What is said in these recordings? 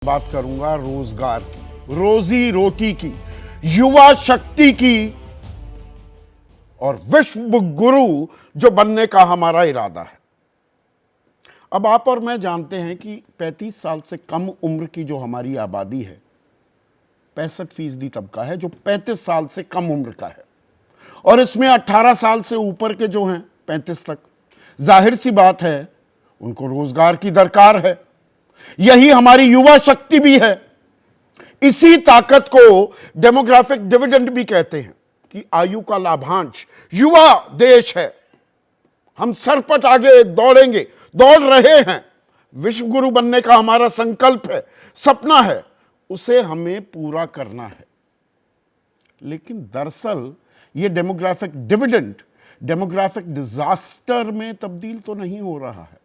बात करूंगा रोजगार की, रोजी रोटी की, युवा शक्ति की और विश्व गुरु जो बनने का हमारा इरादा है। अब आप और मैं जानते हैं कि 35 साल से कम उम्र की जो हमारी आबादी है 65% तबका है जो 35 साल से कम उम्र का है, और इसमें 18 साल से ऊपर के जो हैं 35 तक, जाहिर सी बात है उनको रोजगार की दरकार है। यही हमारी युवा शक्ति भी है। इसी ताकत को डेमोग्राफिक डिविडेंड भी कहते हैं कि आयु का लाभांश युवा देश है। हम सरपट आगे दौड़ेंगे, दौड़ रहे हैं। विश्व गुरु बनने का हमारा संकल्प है, सपना है, उसे हमें पूरा करना है। लेकिन दरअसल यह डेमोग्राफिक डिविडेंड डेमोग्राफिक डिजास्टर में तब्दील तो नहीं हो रहा है।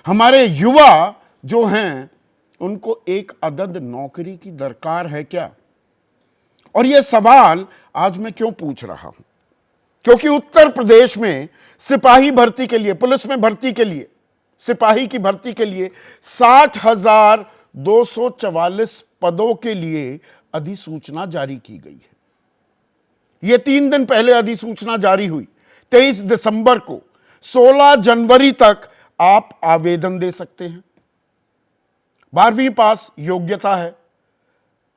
हमारे युवा जो हैं उनको एक अदद नौकरी की दरकार है क्या? और यह सवाल आज मैं क्यों पूछ रहा हूं? क्योंकि उत्तर प्रदेश में सिपाही भर्ती के लिए, पुलिस में भर्ती के लिए, सिपाही की भर्ती के लिए 60,244 पदों के लिए अधिसूचना जारी की गई है। यह 3 दिन पहले अधिसूचना जारी हुई, 23 दिसंबर को। 16 जनवरी तक आप आवेदन दे सकते हैं। 12वीं पास योग्यता है।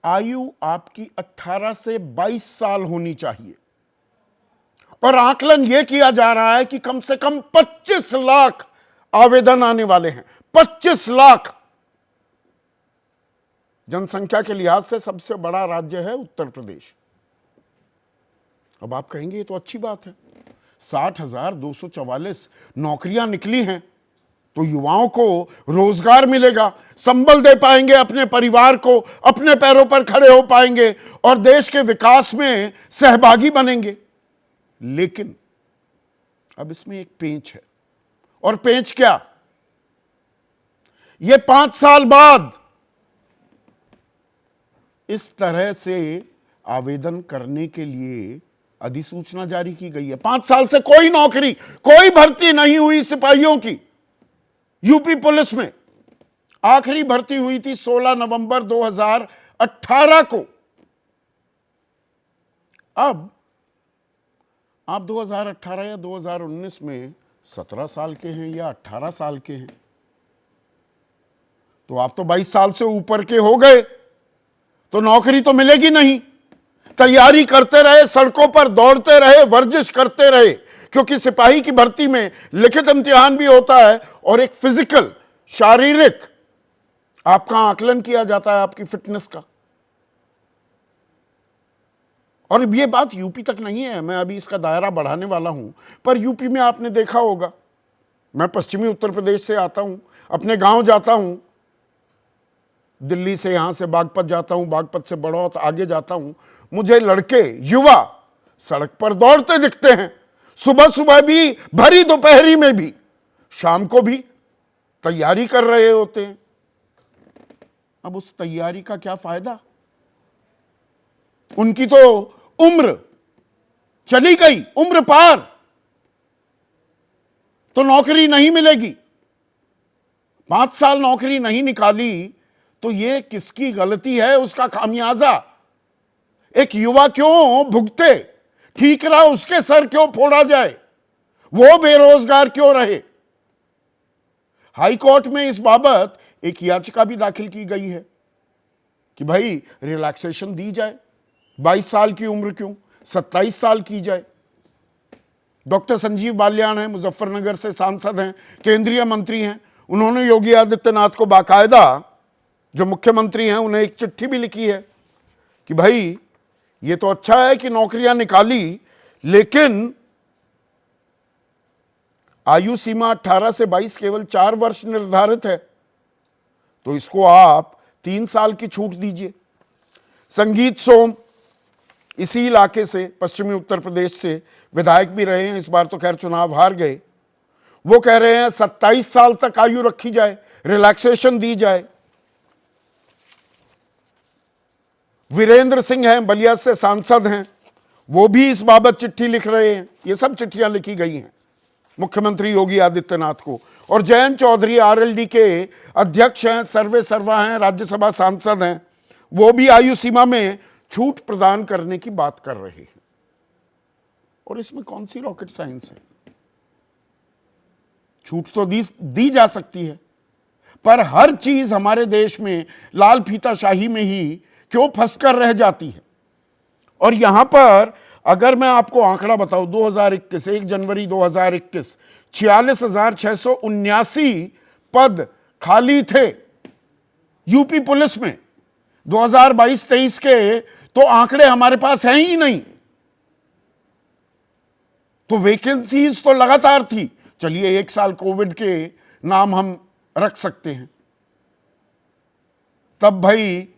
आयु आपकी 18 से 22 साल होनी चाहिए। और आकलन यह किया जा रहा है कि कम से कम 25 लाख आवेदन आने वाले हैं। 25 लाख। जनसंख्या के लिहाज से सबसे बड़ा राज्य है उत्तर प्रदेश। अब आप कहेंगे ये तो अच्छी बात है, 60,244 नौकरियां निकली हैं तो युवाओं को रोजगार मिलेगा, संबल दे पाएंगे अपने परिवार को, अपने पैरों पर खड़े हो पाएंगे और देश के विकास में सहभागी बनेंगे। लेकिन अब इसमें एक पेंच है। और पेंच क्या? यह 5 साल बाद इस तरह से आवेदन करने के लिए अधिसूचना जारी की गई है। 5 साल से कोई नौकरी, कोई भर्ती नहीं हुई सिपाहियों की। यूपी पुलिस में आखिरी भर्ती हुई थी 16 नवंबर 2018 को। अब आप 2018 या 2019 में 17 साल के हैं या 18 साल के हैं, तो आप तो 22 साल से ऊपर के हो गए, तो नौकरी तो मिलेगी नहीं। तैयारी करते रहे, सड़कों पर दौड़ते रहे, वर्जिश करते रहे, क्योंकि सिपाही की भर्ती में लिखित इम्तिहान भी होता है और एक फिजिकल, शारीरिक आपका आकलन किया जाता है आपकी फिटनेस का। और यह बात यूपी तक नहीं है, मैं अभी इसका दायरा बढ़ाने वाला हूं, पर यूपी में आपने देखा होगा, मैं पश्चिमी उत्तर प्रदेश से आता हूं, अपने गांव जाता हूं, दिल्ली से यहां से बागपत जाता हूं, बागपत से बड़ौत आगे जाता हूं, मुझे लड़के, युवा सड़क पर दौड़ते दिखते हैं। सुबह सुबह भी, भरी दोपहरी में भी, शाम को भी तैयारी कर रहे होते हैं। अब उस तैयारी का क्या फायदा? उनकी तो उम्र चली गई, उम्र पार, तो नौकरी नहीं मिलेगी। 5 साल नौकरी नहीं निकाली तो यह किसकी गलती है? उसका खामियाजा एक युवा क्यों भुगते? ठीक रहा उसके सर क्यों फोड़ा जाए? वो बेरोजगार क्यों रहे? हाई कोर्ट में इस बाबत एक याचिका भी दाखिल की गई है कि भाई रिलैक्सेशन दी जाए। 22 साल की उम्र क्यों 27 साल की जाए। डॉक्टर संजीव बालियान हैं, मुजफ्फरनगर से सांसद हैं, केंद्रीय मंत्री हैं। उन्होंने योगी आदित्यनाथ को बाकायदा, जो मुख्यमंत्री हैं, उन्हें एक चिट्ठी भी लिखी है कि भाई ये तो अच्छा है कि नौकरियां निकाली, लेकिन आयु सीमा 18 से 22 केवल 4 वर्ष निर्धारित है, तो इसको आप 3 साल की छूट दीजिए। संगीत सोम इसी इलाके से, पश्चिमी उत्तर प्रदेश से विधायक भी रहे हैं, इस बार तो खैर चुनाव हार गए। वो कह रहे हैं 27 साल तक आयु रखी जाए, रिलैक्सेशन दी जाए। वीरेंद्र सिंह हैं, बलिया से सांसद हैं, वो भी इस बाबत चिट्ठी लिख रहे हैं। ये सब चिट्ठियां लिखी गई हैं मुख्यमंत्री योगी आदित्यनाथ को, और जयंत चौधरी आरएलडी के अध्यक्ष हैं, सर्वे सर्वा हैं, राज्यसभा सांसद हैं, वो भी आयु सीमा में छूट प्रदान करने की बात कर रहे हैं। और इसमें कौन सी रॉकेट साइंस है? छूट तो दी जा सकती है, पर हर चीज हमारे देश में लाल फीताशाही में ही क्यों फंसकर रह जाती है? और यहां पर अगर मैं आपको आंकड़ा बताऊं, 2021 1 जनवरी 2021 46,679 पद खाली थे यूपी पुलिस में। 2022-23 के तो आंकड़े हमारे पास हैं ही नहीं, तो वैकेंसीज तो लगातार थी। चलिए 1 साल कोविड के नाम हम रख सकते हैं, तब भाई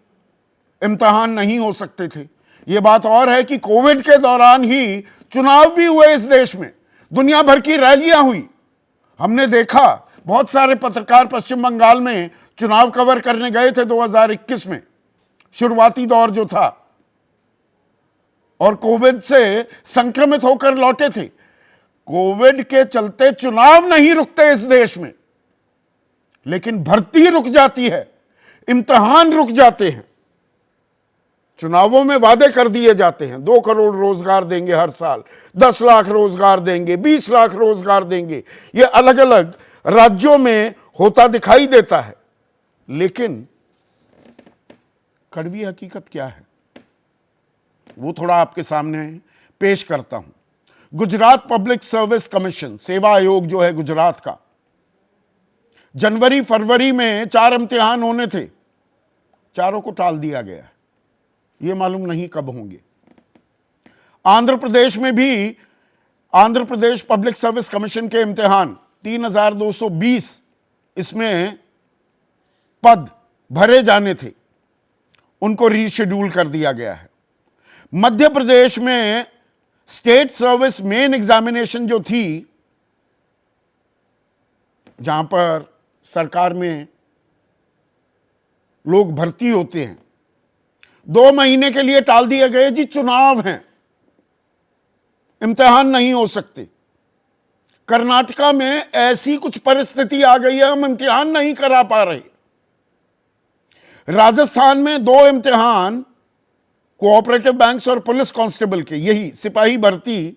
इम्तिहान नहीं हो सकते थे। यह बात और है कि कोविड के दौरान ही चुनाव भी हुए इस देश में, दुनिया भर की रैलियां हुई। हमने देखा बहुत सारे पत्रकार पश्चिम बंगाल में चुनाव कवर करने गए थे 2021 में, शुरुआती दौर जो था, और कोविड से संक्रमित होकर लौटे थे। कोविड के चलते चुनाव नहीं रुकते इस देश में, लेकिन भर्ती रुक जाती है, इम्तिहान रुक जाते हैं। चुनावों में वादे कर दिए जाते हैं, 2 करोड़ रोजगार देंगे हर साल, 10 लाख रोजगार देंगे, 20 लाख रोजगार देंगे। ये अलग अलग राज्यों में होता दिखाई देता है, लेकिन कड़वी हकीकत क्या है वो थोड़ा आपके सामने पेश करता हूं। गुजरात पब्लिक सर्विस कमीशन, सेवा आयोग जो है गुजरात का, जनवरी फरवरी में 4 इम्तिहान होने थे, चारों को टाल दिया गया है। ये मालूम नहीं कब होंगे। आंध्र प्रदेश में भी Andhra Pradesh public service commission के इम्तिहान 3,220 इसमें पद भरे जाने थे, उनको रीशेड्यूल कर दिया गया है। मध्य प्रदेश में स्टेट सर्विस मेन एग्जामिनेशन जो थी, जहां पर सरकार में लोग भर्ती होते हैं, 2 महीने के लिए टाल दिए गए। जी चुनाव हैं, इम्तिहान नहीं हो सकते। कर्नाटका में ऐसी कुछ परिस्थिति आ गई है, हम इम्तिहान नहीं करा पा रहे। राजस्थान में 2 इम्तिहान कोऑपरेटिव बैंक्स और पुलिस कांस्टेबल के, यही सिपाही भर्ती,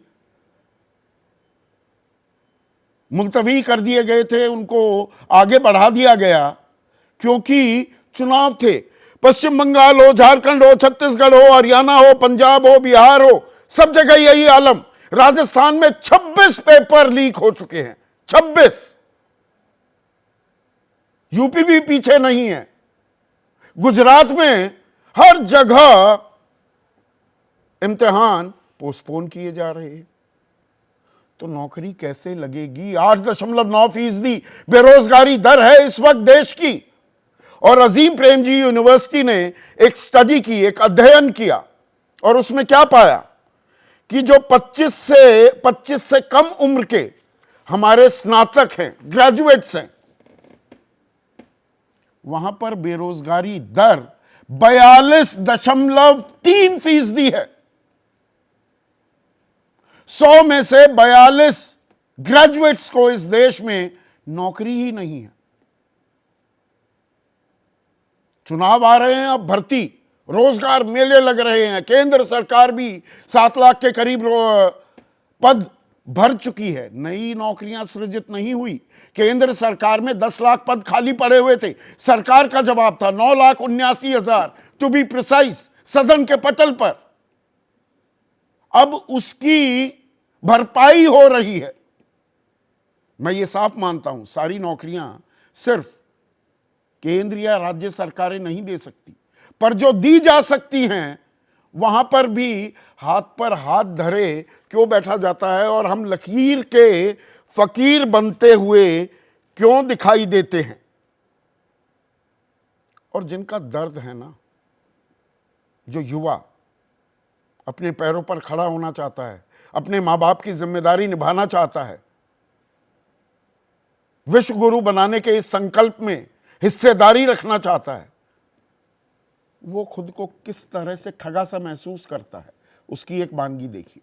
मुलतवी कर दिए गए थे, उनको आगे बढ़ा दिया गया क्योंकि चुनाव थे। पश्चिम बंगाल हो, झारखंड हो, छत्तीसगढ़ हो, हरियाणा हो, पंजाब हो, बिहार हो, सब जगह यही आलम। राजस्थान में 26 पेपर लीक हो चुके हैं, 26। यूपी भी पीछे नहीं है। गुजरात में हर जगह इम्तिहान पोस्टपोन किए जा रहे हैं। तो नौकरी कैसे लगेगी? 8.9% बेरोजगारी दर है इस वक्त देश की। और अजीम प्रेमजी यूनिवर्सिटी ने एक स्टडी की, एक अध्ययन किया, और उसमें क्या पाया कि जो 25 से कम उम्र के हमारे स्नातक हैं, ग्रेजुएट्स हैं, वहां पर बेरोजगारी दर 42.3% है। 100 में से 42 ग्रेजुएट्स को इस देश में नौकरी ही नहीं है। चुनाव आ रहे हैं, अब भर्ती, रोजगार मेले लग रहे हैं। केंद्र सरकार भी 7 लाख के करीब पद भर चुकी है, नई नौकरियां सृजित नहीं हुई। केंद्र सरकार में 10 लाख पद खाली पड़े हुए थे। सरकार का जवाब था 9,79,000 टू बी प्रिसाइज, सदन के पटल पर। अब उसकी भरपाई हो रही है। मैं ये साफ मानता हूं, सारी नौकरियां सिर्फ केंद्र या राज्य सरकारें नहीं दे सकती, पर जो दी जा सकती हैं वहां पर भी हाथ पर हाथ धरे क्यों बैठा जाता है, और हम लकीर के फकीर बनते हुए क्यों दिखाई देते हैं। और जिनका दर्द है ना, जो युवा अपने पैरों पर खड़ा होना चाहता है, अपने मां बाप की जिम्मेदारी निभाना चाहता है, विश्व गुरु बनाने के इस संकल्प में हिस्सेदारी रखना चाहता है, वो खुद को किस तरह से ठगा सा महसूस करता है, उसकी एक वानगी देखिए।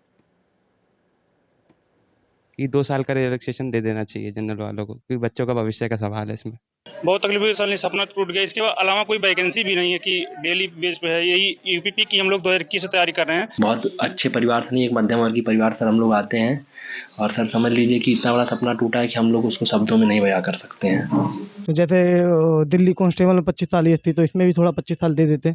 कि 2 साल का रिलैक्सेशन दे देना चाहिए जनरल वालों को, क्योंकि बच्चों का भविष्य का सवाल है इसमें। बहुत तकलीफ हुई, साल सपना टूट गया। इसके अलावा कोई वैकेंसी भी नहीं है कि डेली बेस पे है। यही यूपीपी की हम लोग 2021 से तैयारी कर रहे हैं। बहुत अच्छे परिवार से नहीं, एक मध्यम वर्गीय परिवार से हम लोग आते हैं और सर समझ लीजिए कि इतना बड़ा सपना टूटा है कि हम लोग उसको शब्दों में नहीं बयां कर सकते हैं। तो जैसे दिल्ली कांस्टेबल में 25 साल एज थी, तो इसमें भी थोड़ा 25 साल दे देते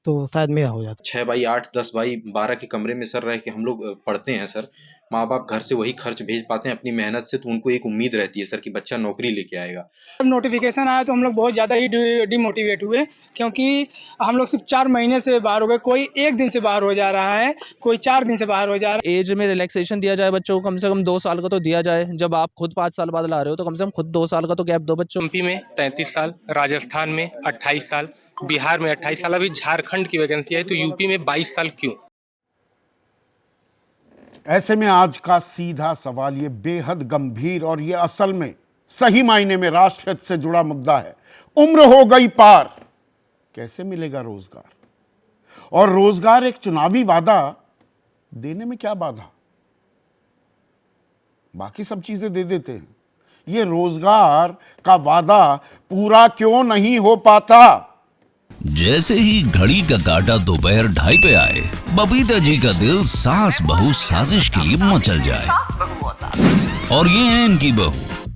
तो शायद मेरा हो जाता। 6/8, 10/12 के कमरे में सर रह के हम लोग पढ़ते हैं सर। माँ बाप घर से वही खर्च भेज पाते हैं अपनी मेहनत से, तो उनको एक उम्मीद रहती है सर कि बच्चा नौकरी लेके आएगा। जब नोटिफिकेशन आया तो हम लोग बहुत ज़्यादा ही डिमोटिवेट हुए, क्योंकि हम लोग सिर्फ 4 महीने से बाहर हो गए। कोई 1 दिन से बाहर हो जा रहा है, कोई 4 दिन से बाहर हो जा रहा है। एज में रिलैक्सेशन दिया जाए बच्चों को, कम से कम 2 साल का तो दिया जाए। जब आप खुद 5 साल बाद ला रहे हो तो कम से कम खुद 2 साल का तो गैप दो बच्चों। एमपी में 33 साल, राजस्थान में 28 साल, बिहार में 28 साल, अभी झारखंड की वैकेंसी है, तो यूपी में 22 साल क्यों? ऐसे में आज का सीधा सवाल ये बेहद गंभीर और ये असल में सही मायने में राष्ट्रहित से जुड़ा मुद्दा है। उम्र हो गई पार, कैसे मिलेगा रोजगार? और रोजगार एक चुनावी वादा देने में क्या बाधा? बाकी सब चीजें दे देते हैं, ये रोजगार का वादा पूरा क्यों नहीं हो पाता? जैसे ही घड़ी का काटा दोपहर 2:30 पे आए, बबीता जी का दिल सास बहू साजिश के लिए मचल जाए। और ये है इनकी बहू,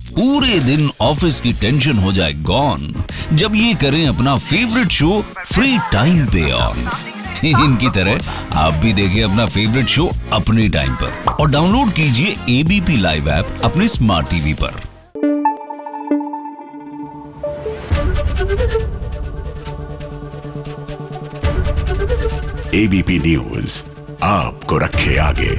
पूरे दिन ऑफिस की टेंशन हो जाए गॉन जब ये करें अपना फेवरेट शो फ्री टाइम पे ऑन। इनकी तरह आप भी देखिए अपना फेवरेट शो अपने टाइम पर और डाउनलोड कीजिए एबीपी लाइव ऐप अपने स्मार्ट टीवी पर। एबीपी न्यूज आपको रखे आगे।